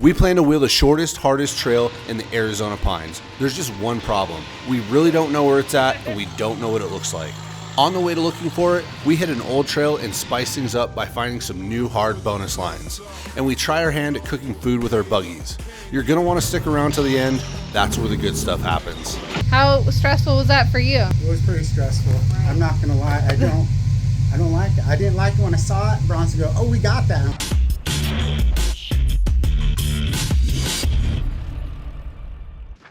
We plan to wheel the shortest, hardest trail in the Arizona Pines. There's just one problem. We really don't know where it's at, and we don't know what it looks like. On the way to looking for it, we hit an old trail and spice things up by finding some new hard bonus lines. And we try our hand at cooking food with our buggies. You're gonna wanna stick around till the end. That's where the good stuff happens. How stressful was that for you? It was pretty stressful. I'm not gonna lie, I don't like it. I didn't like it when I saw it. Bronson go, oh, we got that.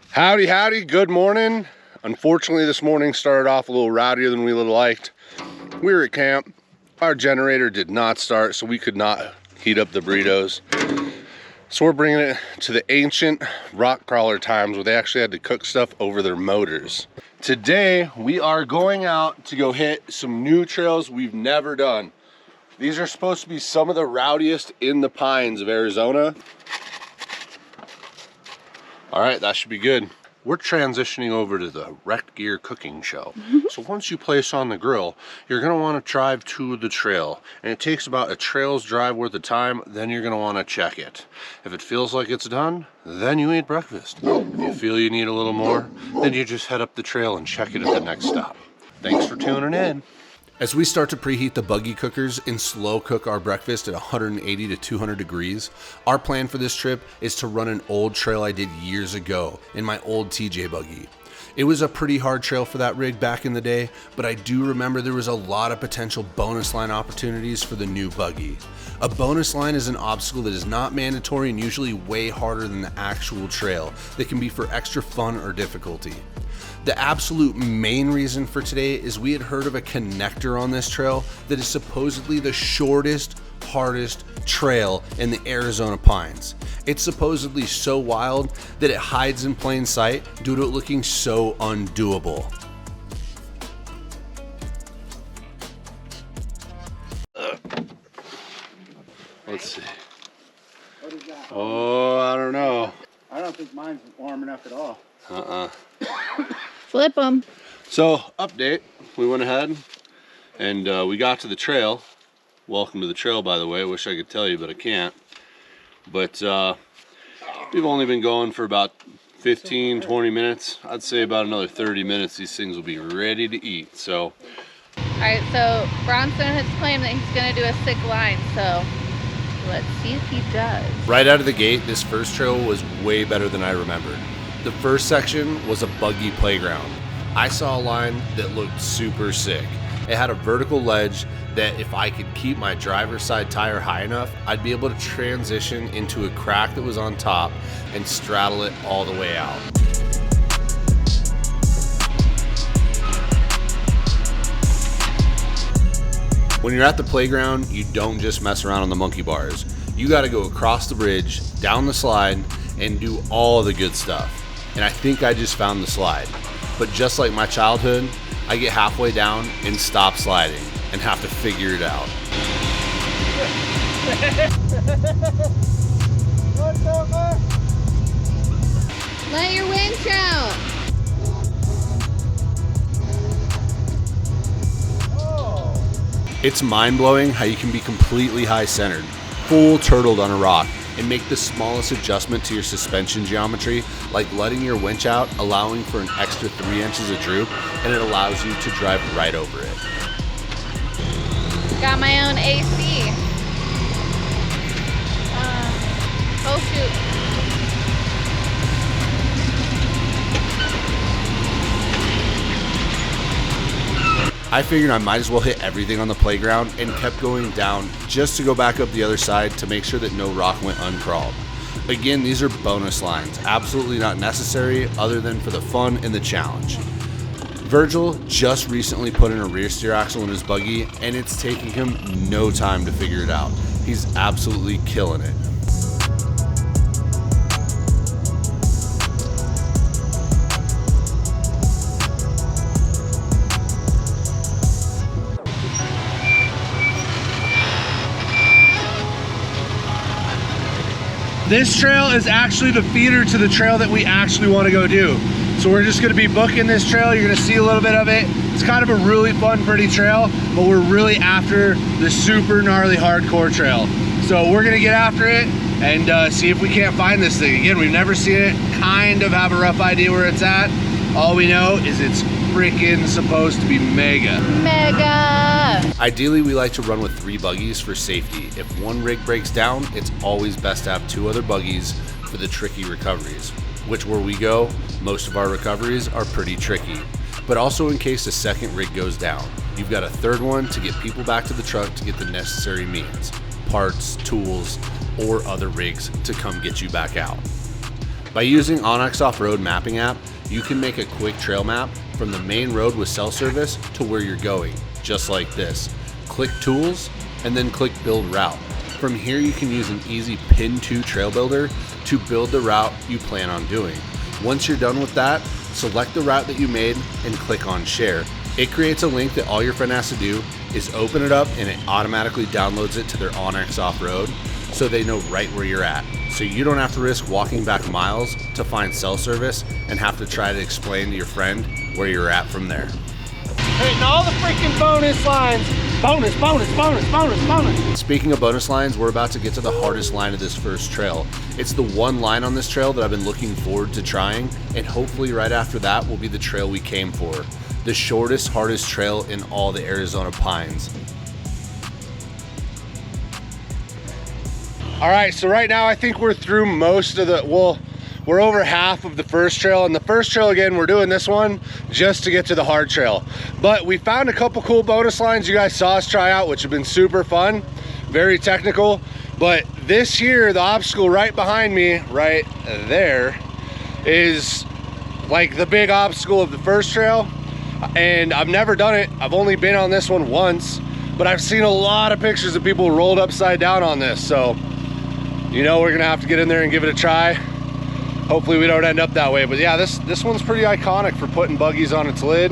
Howdy, howdy, good morning. Unfortunately, this morning started off a little rowdier than we would have liked. We were at camp. Our generator did not start, so we could not heat up the burritos. So we're bringing it to the ancient rock crawler times where they actually had to cook stuff over their motors. Today, we are going out to go hit some new trails we've never done. These are supposed to be some of the rowdiest in the pines of Arizona. All right, that should be good. We're transitioning over to the wrecked gear cooking show. So once you place on the grill, you're gonna wanna drive to the trail. And it takes about a trail's drive worth of time, then you're gonna wanna check it. If it feels like it's done, then you eat breakfast. If you feel you need a little more, then you just head up the trail and check it at the next stop. Thanks for tuning in. As we start to preheat the buggy cookers and slow cook our breakfast at 180 to 200 degrees, our plan for this trip is to run an old trail I did years ago in my old TJ buggy. It was a pretty hard trail for that rig back in the day, but I do remember there was a lot of potential bonus line opportunities for the new buggy. A bonus line is an obstacle that is not mandatory and usually way harder than the actual trail that can be for extra fun or difficulty. The absolute main reason for today is we had heard of a connector on this trail that is supposedly the shortest, hardest trail in the Arizona Pines. It's supposedly so wild that it hides in plain sight due to it looking so undoable. Let's see. What is that? Oh, I don't know. I don't think mine's warm enough at all. Flip them. So, update, we went ahead and we got to the trail. Welcome to the trail, by the way. I wish I could tell you, but I can't. But we've only been going for about 15, 20 minutes. I'd say about another 30 minutes, these things will be ready to eat. So, All right, so Bronson has claimed that he's gonna do a sick line, so let's see if he does. right out of the gate, this first trail was way better than I remembered. The first section was a buggy playground. I saw a line that looked super sick. It had a vertical ledge that if I could keep my driver's side tire high enough, I'd be able to transition into a crack that was on top and straddle it all the way out. When you're at the playground, you don't just mess around on the monkey bars. You gotta go across the bridge, down the slide, and do all the good stuff. And I think I just found the slide. But just like my childhood, I get halfway down and stop sliding and have to figure it out. Let your winch out. It's mind-blowing how you can be completely high-centered, full turtled on a rock, and make the smallest adjustment to your suspension geometry, like letting your winch out, allowing for an extra 3 inches of droop, and it allows you to drive right over it. Got my own AC. Oh shoot. I figured I might as well hit everything on the playground and kept going down just to go back up the other side to make sure that no rock went uncrawled. Again, these are bonus lines, absolutely not necessary other than for the fun and the challenge. Virgil just recently put in a rear steer axle in his buggy and it's taking him no time to figure it out. He's absolutely killing it. This trail is actually the feeder to the trail that we actually want to go do. So we're just going to be booking this trail. You're going to see a little bit of it. It's kind of a really fun, pretty trail, but we're really after the super gnarly hardcore trail. So we're going to get after it. and see if we can't find this thing. Again, we've never seen it, kind of have a rough idea where it's at. All we know is it's freaking supposed to be mega. Mega! Ideally, we like to run with 3 buggies for safety. If one rig breaks down, it's always best to have 2 other buggies for the tricky recoveries. Which, where we go, most of our recoveries are pretty tricky. But also in case the second rig goes down, you've got a third one to get people back to the truck to get the necessary means, parts, tools, or other rigs to come get you back out. By using onX Off-Road mapping app, you can make a quick trail map from the main road with cell service to where you're going, just like this. Click Tools, and then click Build Route. From here, you can use an easy Pin to Trail Builder to build the route you plan on doing. Once you're done with that, select the route that you made and click on Share. It creates a link that all your friend has to do is open it up, and it automatically downloads it to their onX Off-Road so they know right where you're at. So you don't have to risk walking back miles to find cell service and have to try to explain to your friend where you're at from there. Hitting all the freaking bonus lines. Bonus, bonus, bonus, bonus, bonus. Speaking of bonus lines, we're about to get to the hardest line of this first trail. It's the one line on this trail that I've been looking forward to trying, and hopefully right after that will be the trail we came for. The shortest, hardest trail in all the Arizona pines. All right, so right now I think we're through most of the, well, we're over half of the first trail. And the first trail, again, we're doing this one just to get to the hard trail. But we found a couple cool bonus lines you guys saw us try out, which have been super fun, very technical. But this here, the obstacle right behind me, right there, is like the big obstacle of the first trail. And I've never done it. I've only been on this one once, but I've seen a lot of pictures of people rolled upside down on this. So, you know, we're gonna have to get in there and give it a try. Hopefully we don't end up that way. But yeah, this one's pretty iconic for putting buggies on its lid.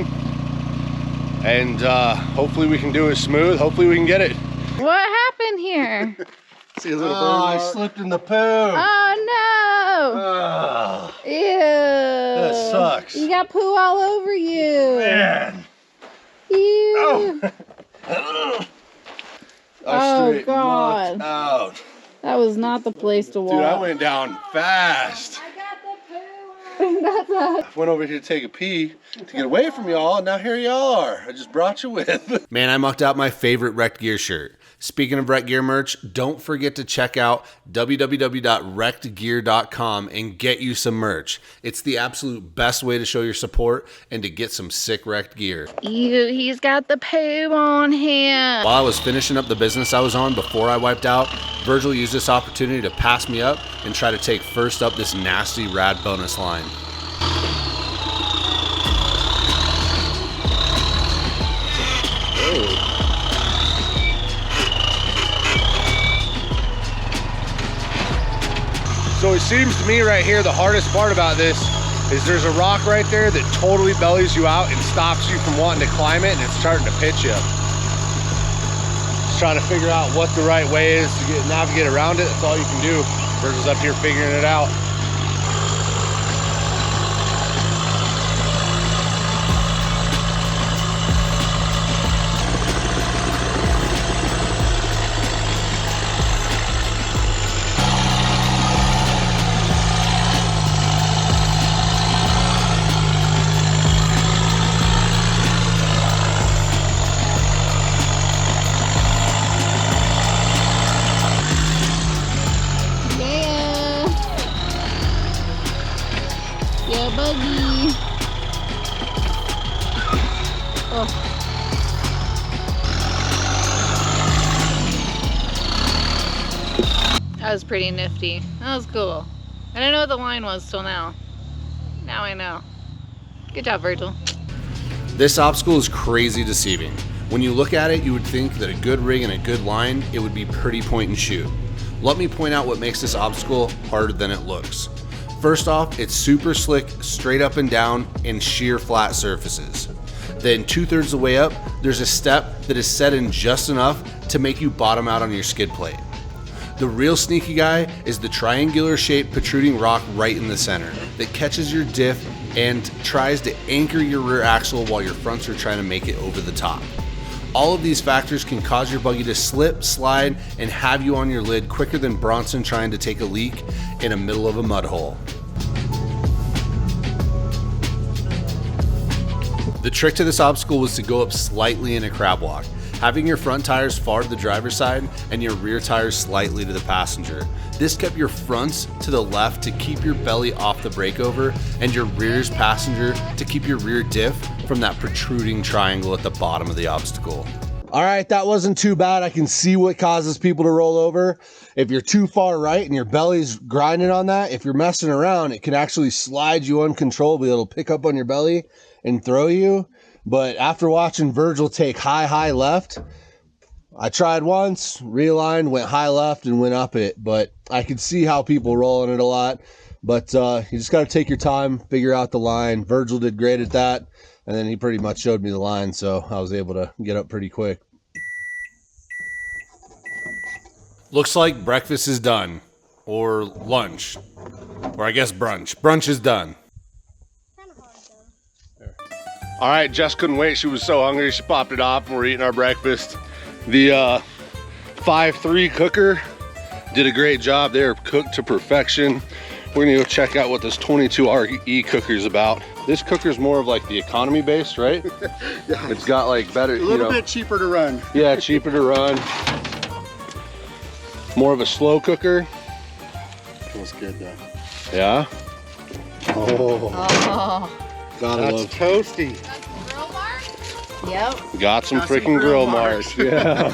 And hopefully we can do it smooth. Hopefully we can get it. What happened here? See a little I slipped in the poo. Oh no! Ew. That sucks. You got poo all over you. Man. Ew. Oh. Oh God. Out. That was not the place to walk. Dude, I went down fast. That's a... Went over here to take a pee to get away from y'all, and now here y'all are. I just brought you with. Man, I mucked out my favorite Wrecked Gear shirt. Speaking of Wrecked Gear merch, don't forget to check out www.wreckedgear.com and get you some merch. It's the absolute best way to show your support and to get some sick Wrecked Gear. Ew, he's got the poo on him. While I was finishing up the business I was on before I wiped out, Virgil used this opportunity to pass me up and try to take first up this nasty rad bonus line. Oh. So it seems to me right here, the hardest part about this is there's a rock right there that totally bellies you out and stops you from wanting to climb it, and it's starting to pitch you. Just trying to figure out what the right way is to navigate around it. That's all you can do. Virgil's up here figuring it out. Buggy. Oh. That was pretty nifty. That was cool. I didn't know what the line was till now. Now I know. Good job, Virgil. This obstacle is crazy deceiving. When you look at it, you would think that a good rig and a good line, it would be pretty point and shoot. Let me point out what makes this obstacle harder than it looks. First off, it's super slick, straight up and down, and sheer flat surfaces. Then 2/3 of the way up, there's a step that is set in just enough to make you bottom out on your skid plate. The real sneaky guy is the triangular shaped protruding rock right in the center that catches your diff and tries to anchor your rear axle while your fronts are trying to make it over the top. All of these factors can cause your buggy to slip, slide, and have you on your lid quicker than Bronson trying to take a leak in the middle of a mud hole. The trick to this obstacle was to go up slightly in a crab walk, having your front tires far to the driver's side and your rear tires slightly to the passenger. This kept your fronts to the left to keep your belly off the breakover and your rear's passenger to keep your rear diff from that protruding triangle at the bottom of the obstacle. All right, that wasn't too bad. I can see what causes people to roll over. If you're too far right and your belly's grinding on that, if you're messing around, it can actually slide you uncontrollably. It'll pick up on your belly and throw you. But after watching Virgil take high left, I tried once, realigned, went high left and went up it. But I could see how people roll in it a lot. But you just got to take your time, figure out the line. Virgil did great at that. And then he pretty much showed me the line, so I was able to get up pretty quick. Looks like breakfast is done. Or lunch. Or I guess brunch. Brunch is done. All right, Jess couldn't wait. She was so hungry, she popped it off and we're eating our breakfast. The 5-3 cooker did a great job. They are cooked to perfection. We're gonna go check out what this 22RE cooker is about. This cooker's more of like the economy base, right? Yeah. It's got like better, a little bit cheaper to run. Yeah, cheaper to run. More of a slow cooker. Feels good though. Yeah. Oh. Gotta That's love. toasty. That's some grill marks? Yep. Got some freaking grill marks. Yeah.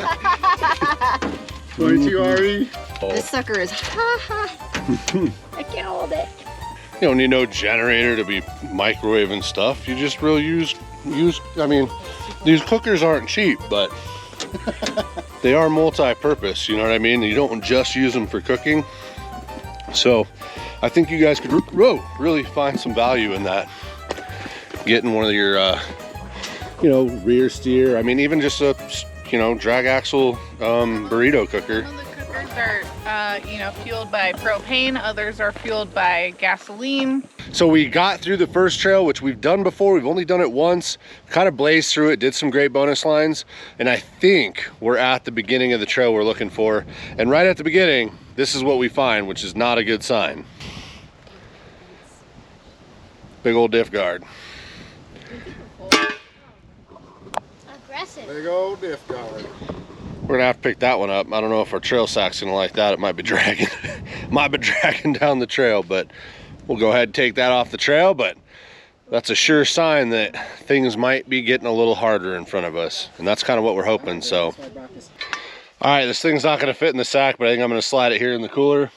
22RE. This sucker is I can't hold it. You don't need no generator to be microwaving stuff. You just really use. I mean, these cookers aren't cheap, but they are multi-purpose. You know what I mean? You don't just use them for cooking. So, I think you guys could really find some value in that. Getting one of your, rear steer. I mean, even just a, drag axle burrito cooker. Some of the cookers are, fueled by propane. Others are fueled by gasoline. So we got through the first trail, which we've done before. We've only done it once. Kind of blazed through it, did some great bonus lines. And I think we're at the beginning of the trail we're looking for. And right at the beginning, this is what we find, which is not a good sign. Big old diff guard. Aggressive. Big old diff guard. We're gonna have to pick that one up. I don't know if our trail sack's gonna like that. It might be dragging, down the trail, but we'll go ahead and take that off the trail. But that's a sure sign that things might be getting a little harder in front of us. And that's kind of what we're hoping, so. All right, this thing's not gonna fit in the sack, but I think I'm gonna slide it here in the cooler.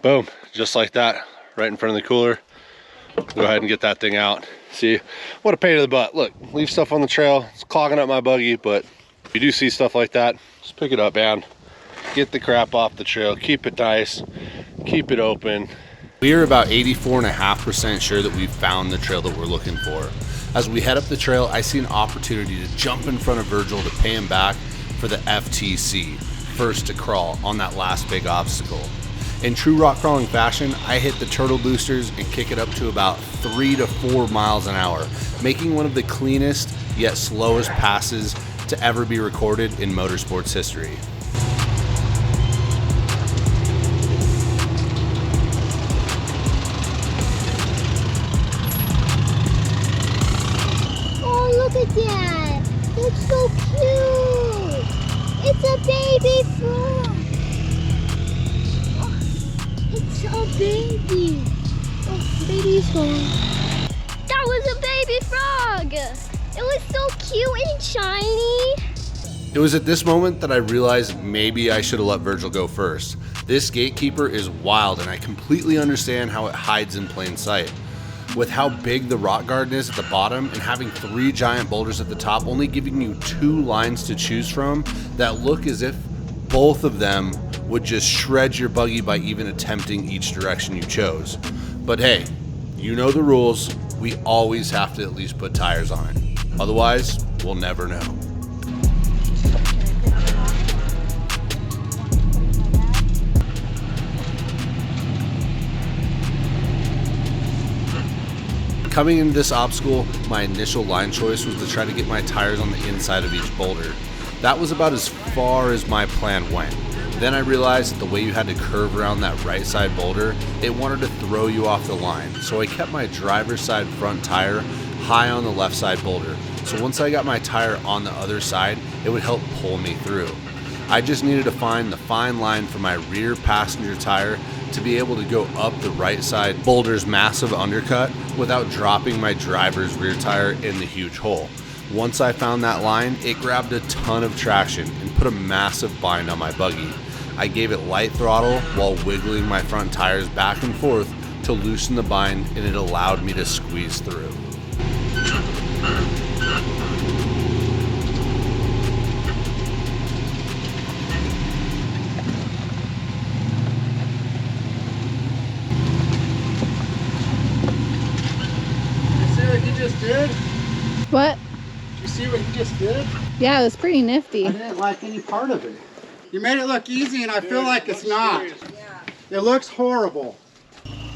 Boom, just like that, right in front of the cooler. Go ahead and get that thing out. See, what a pain in the butt. Look, leave stuff on the trail. It's clogging up my buggy, but if you do see stuff like that, just pick it up, man. Get the crap off the trail. Keep it nice. Keep it open. We are about 84.5% sure that we've found the trail that we're looking for. As we head up the trail, I see an opportunity to jump in front of Virgil to pay him back for the FTC, first to crawl, on that last big obstacle. In true rock crawling fashion, I hit the turtle boosters and kick it up to about 3 to 4 miles an hour, making one of the cleanest yet slowest passes to ever be recorded in motorsports history. Oh, look at that. That's so cute. It's a baby frog. It's a baby. Oh, baby frog. That was a baby frog. It was so cute and shiny. It was at this moment that I realized maybe I should have let Virgil go first. This gatekeeper is wild and I completely understand how it hides in plain sight. With how big the rock garden is at the bottom and having 3 giant boulders at the top, only giving you 2 lines to choose from that look as if both of them would just shred your buggy by even attempting each direction you chose. But hey, you know the rules. We always have to at least put tires on it. Otherwise, we'll never know. Coming into this obstacle, my initial line choice was to try to get my tires on the inside of each boulder. That was about as far as my plan went. Then I realized that the way you had to curve around that right side boulder, it wanted to throw you off the line. So I kept my driver's side front tire high on the left side boulder. So once I got my tire on the other side, it would help pull me through. I just needed to find the fine line for my rear passenger tire to be able to go up the right side boulder's massive undercut without dropping my driver's rear tire in the huge hole. Once I found that line, it grabbed a ton of traction and put a massive bind on my buggy. I gave it light throttle while wiggling my front tires back and forth to loosen the bind, and it allowed me to squeeze through. Did? What? You see what you just did? Yeah, it was pretty nifty. I didn't like any part of it. You made it look easy, and I feel like it's not. It looks horrible.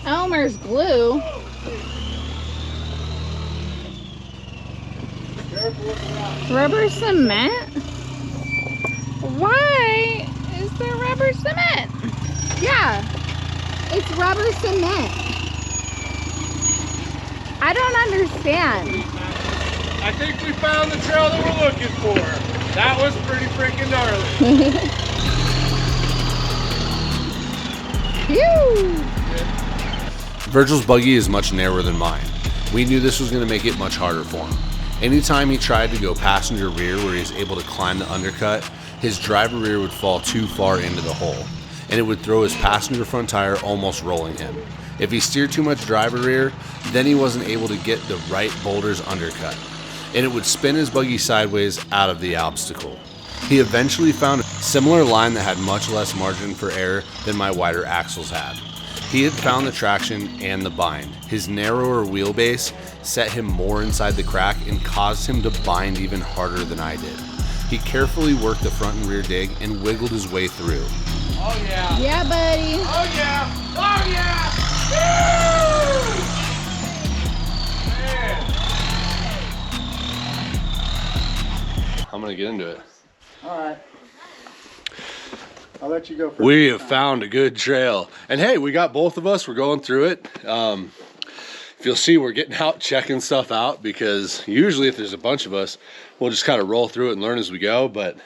Elmer's glue. Rubber cement? Why is there rubber cement? Yeah, it's rubber cement. I don't understand. I think we found the trail that we're looking for. That was pretty freaking gnarly. Phew! Virgil's buggy is much narrower than mine. We knew this was going to make it much harder for him. Anytime he tried to go passenger rear where he was able to climb the undercut, his driver rear would fall too far into the hole, and it would throw his passenger front tire, almost rolling him. If he steered too much driver rear, then he wasn't able to get the right boulder's undercut, and it would spin his buggy sideways out of the obstacle. He eventually found a similar line that had much less margin for error than my wider axles had. He had found the traction and the bind. His narrower wheelbase set him more inside the crack and caused him to bind even harder than I did. He carefully worked the front and rear dig and wiggled his way through. Oh yeah. Yeah, buddy. Oh yeah. Oh yeah. Man. I'm gonna get into it. All right. I'll let you go first. We have found a good trail. And hey, we got both of us. We're going through it. If you'll see, we're getting out, checking stuff out, because usually if there's a bunch of us, we'll just kind of roll through it and learn as we go. But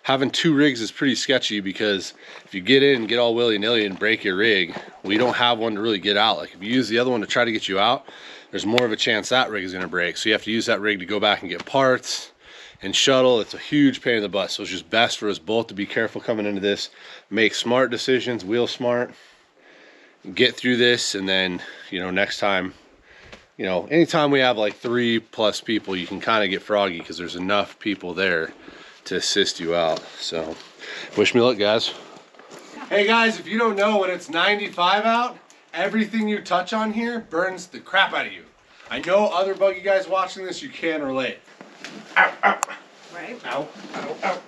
having two rigs is pretty sketchy, because if you get in and get all willy-nilly and break your rig, we don't have one to really get out. Like if you use the other one to try to get you out, there's more of a chance that rig is going to break. So you have to use that rig to go back and get parts and shuttle. It's a huge pain in the butt. So it's just best for us both to be careful coming into this, make smart decisions, wheel smart, get through this, and then, you know, next time, you know, anytime we have like 3+ people, you can kind of get froggy because there's enough people there to assist you out. So wish me luck, guys. Hey guys, if you don't know, when it's 95 out, everything you touch on here burns the crap out of you. I know other buggy guys watching this, you can relate. Ow, ow. Right. Ow, ow, ow.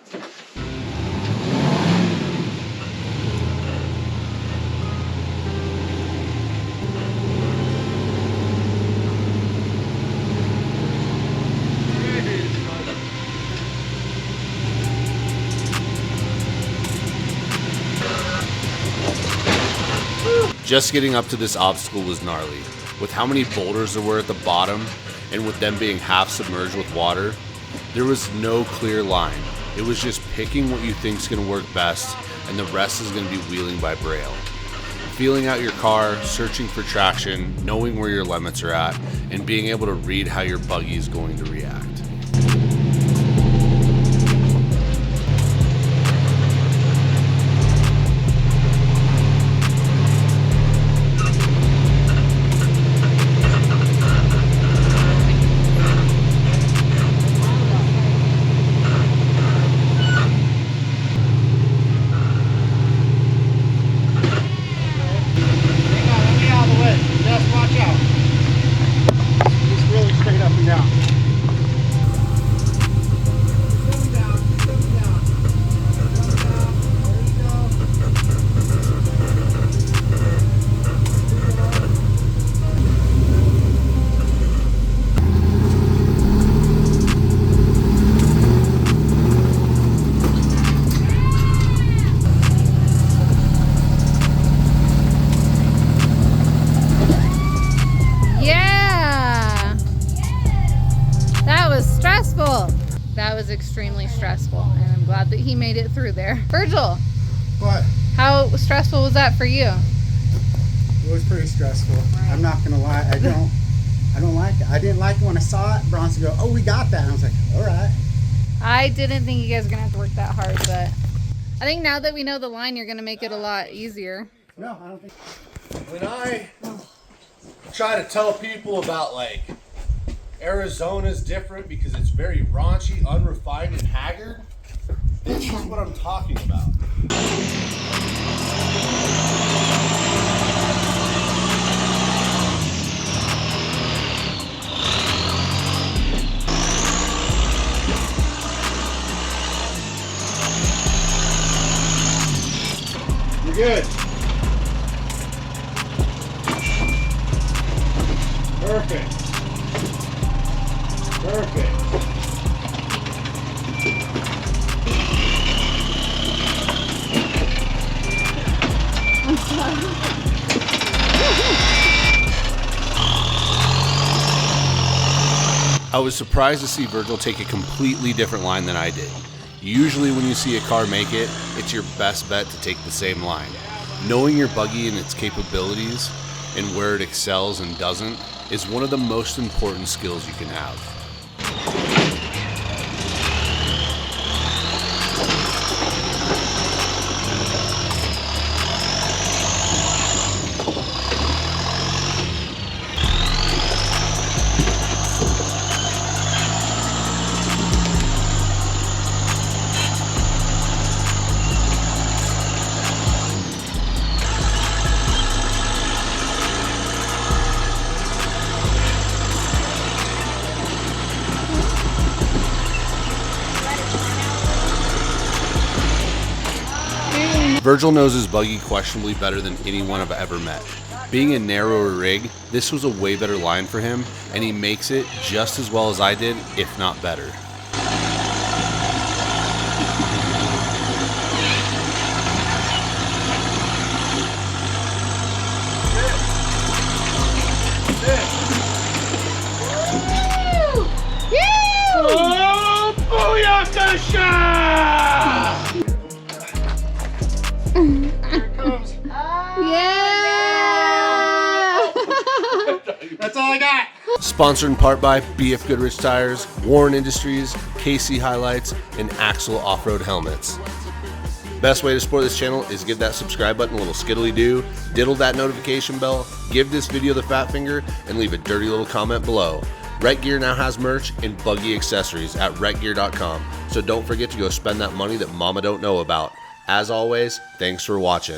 Just getting up to this obstacle was gnarly. With how many boulders there were at the bottom, and with them being half submerged with water, there was no clear line. It was just picking what you think is going to work best, and the rest is going to be wheeling by braille. Feeling out your car, searching for traction, knowing where your limits are at, and being able to read how your buggy is going to react. extremely stressful, and I'm glad that he made it through there. Virgil, What? how stressful was that for you? It was pretty stressful. I'm not gonna lie. I don't like it. I didn't like it when I saw it. Bronson go, "Oh, we got that." And I was like, "All right." I didn't think you guys were gonna have to work that hard, but I think now that we know the line, you're gonna make it a lot easier. No, I don't think. When I try to tell people about like Arizona's different because it's very raunchy, unrefined, and haggard, this is what I'm talking about. You're good. Perfect. Perfect. I was surprised to see Virgil take a completely different line than I did. Usually when you see a car make it, it's your best bet to take the same line. Knowing your buggy and its capabilities and where it excels and doesn't is one of the most important skills you can have. Virgil knows his buggy questionably better than anyone I've ever met. Being a narrower rig, this was a way better line for him, and he makes it just as well as I did, if not better. Oh, booyakasha! Yeah! That's all I got. Sponsored in part by BF Goodrich Tires, Warren Industries, KC Highlights, and Axle Off-Road Helmets. Best way to support this channel is give that subscribe button a little skiddly-doo, diddle that notification bell, give this video the fat finger, and leave a dirty little comment below. Rec Gear now has merch and buggy accessories at recgear.com, so don't forget to go spend that money that mama don't know about. As always, thanks for watching.